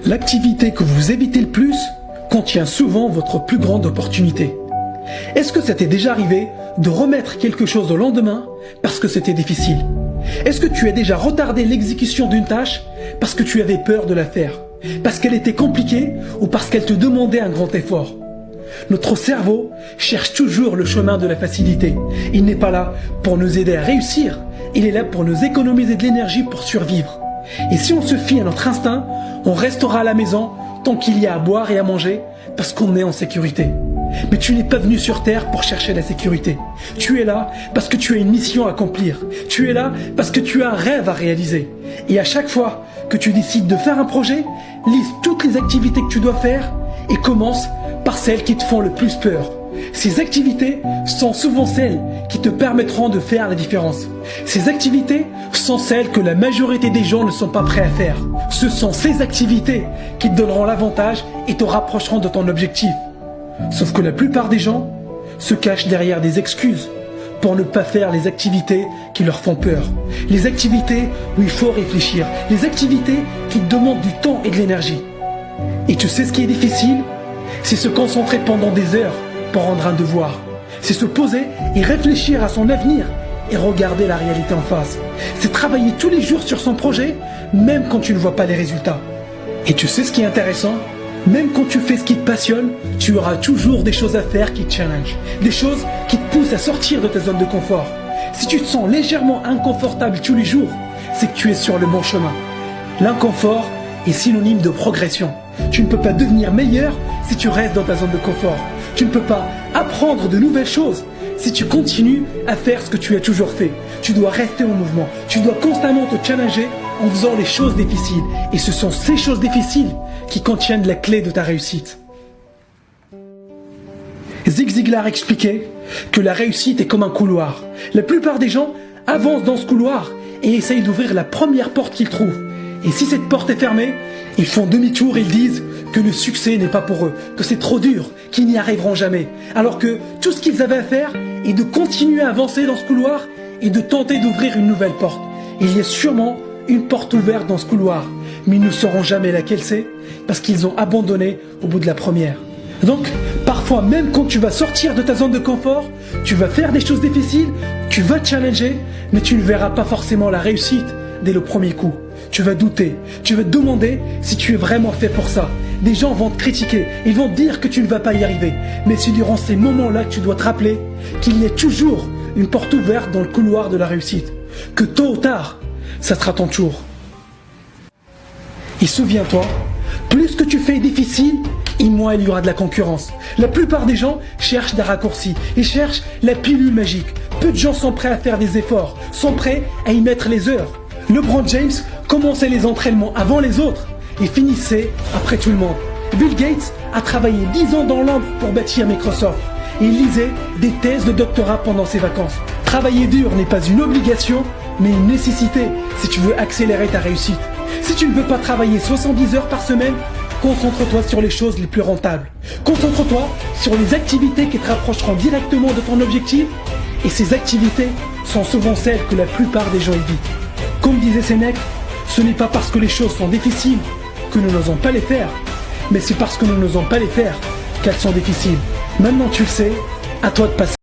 L'activité que vous évitez le plus contient souvent votre plus grande opportunité. Est-ce que ça t'est déjà arrivé de remettre quelque chose au lendemain parce que c'était difficile? Est-ce que tu as déjà retardé l'exécution d'une tâche parce que tu avais peur de la faire, parce qu'elle était compliquée ou parce qu'elle te demandait un grand effort? Notre cerveau cherche toujours le chemin de la facilité. Il n'est pas là pour nous aider à réussir, il est là pour nous économiser de l'énergie pour survivre. Et si on se fie à notre instinct, on restera à la maison tant qu'il y a à boire et à manger parce qu'on est en sécurité. Mais tu n'es pas venu sur Terre pour chercher la sécurité. Tu es là parce que tu as une mission à accomplir. Tu es là parce que tu as un rêve à réaliser. Et à chaque fois que tu décides de faire un projet, liste toutes les activités que tu dois faire et commence par celles qui te font le plus peur. Ces activités sont souvent celles qui te permettront de faire la différence. Ces activités sont celles que la majorité des gens ne sont pas prêts à faire. Ce sont ces activités qui te donneront l'avantage et te rapprocheront de ton objectif. Sauf que la plupart des gens se cachent derrière des excuses pour ne pas faire les activités qui leur font peur. Les activités où il faut réfléchir. Les activités qui te demandent du temps et de l'énergie. Et tu sais ce qui est difficile? C'est se concentrer pendant des heures pour rendre un devoir. C'est se poser et réfléchir à son avenir et regarder la réalité en face. C'est travailler tous les jours sur son projet, même quand tu ne vois pas les résultats. Et tu sais ce qui est intéressant? Même quand tu fais ce qui te passionne, tu auras toujours des choses à faire qui te challenge. Des choses qui te poussent à sortir de ta zone de confort. Si tu te sens légèrement inconfortable tous les jours, c'est que tu es sur le bon chemin. L'inconfort est synonyme de progression. Tu ne peux pas devenir meilleur si tu restes dans ta zone de confort. Tu ne peux pas apprendre de nouvelles choses si tu continues à faire ce que tu as toujours fait. Tu dois rester en mouvement. Tu dois constamment te challenger en faisant les choses difficiles. Et ce sont ces choses difficiles qui contiennent la clé de ta réussite. Zig Ziglar expliquait que la réussite est comme un couloir. La plupart des gens avancent dans ce couloir et essayent d'ouvrir la première porte qu'ils trouvent. Et si cette porte est fermée, ils font demi-tour et ils disent que le succès n'est pas pour eux, que c'est trop dur, qu'ils n'y arriveront jamais. Alors que tout ce qu'ils avaient à faire est de continuer à avancer dans ce couloir et de tenter d'ouvrir une nouvelle porte. Il y a sûrement une porte ouverte dans ce couloir, mais ils ne sauront jamais laquelle c'est parce qu'ils ont abandonné au bout de la première. Donc, parfois, même quand tu vas sortir de ta zone de confort, tu vas faire des choses difficiles, tu vas te challenger, mais tu ne verras pas forcément la réussite dès le premier coup. Tu vas douter, tu vas te demander si tu es vraiment fait pour ça. Des gens vont te critiquer, ils vont te dire que tu ne vas pas y arriver. Mais c'est durant ces moments-là que tu dois te rappeler qu'il y a toujours une porte ouverte dans le couloir de la réussite. Que tôt ou tard, ça sera ton tour. Et souviens-toi, plus que tu fais difficile, et moins il y aura de la concurrence. La plupart des gens cherchent des raccourcis, ils cherchent la pilule magique. Peu de gens sont prêts à faire des efforts, sont prêts à y mettre les heures. LeBron James commençait les entraînements avant les autres et finissait après tout le monde. Bill Gates a travaillé 10 ans dans l'ombre pour bâtir Microsoft et il lisait des thèses de doctorat pendant ses vacances. Travailler dur n'est pas une obligation, mais une nécessité si tu veux accélérer ta réussite. Si tu ne veux pas travailler 70 heures par semaine, concentre-toi sur les choses les plus rentables. Concentre-toi sur les activités qui te rapprocheront directement de ton objectif et ces activités sont souvent celles que la plupart des gens évitent. Comme disait Sénèque, ce n'est pas parce que les choses sont difficiles que nous n'osons pas les faire, mais c'est parce que nous n'osons pas les faire qu'elles sont difficiles. Maintenant tu le sais, à toi de passer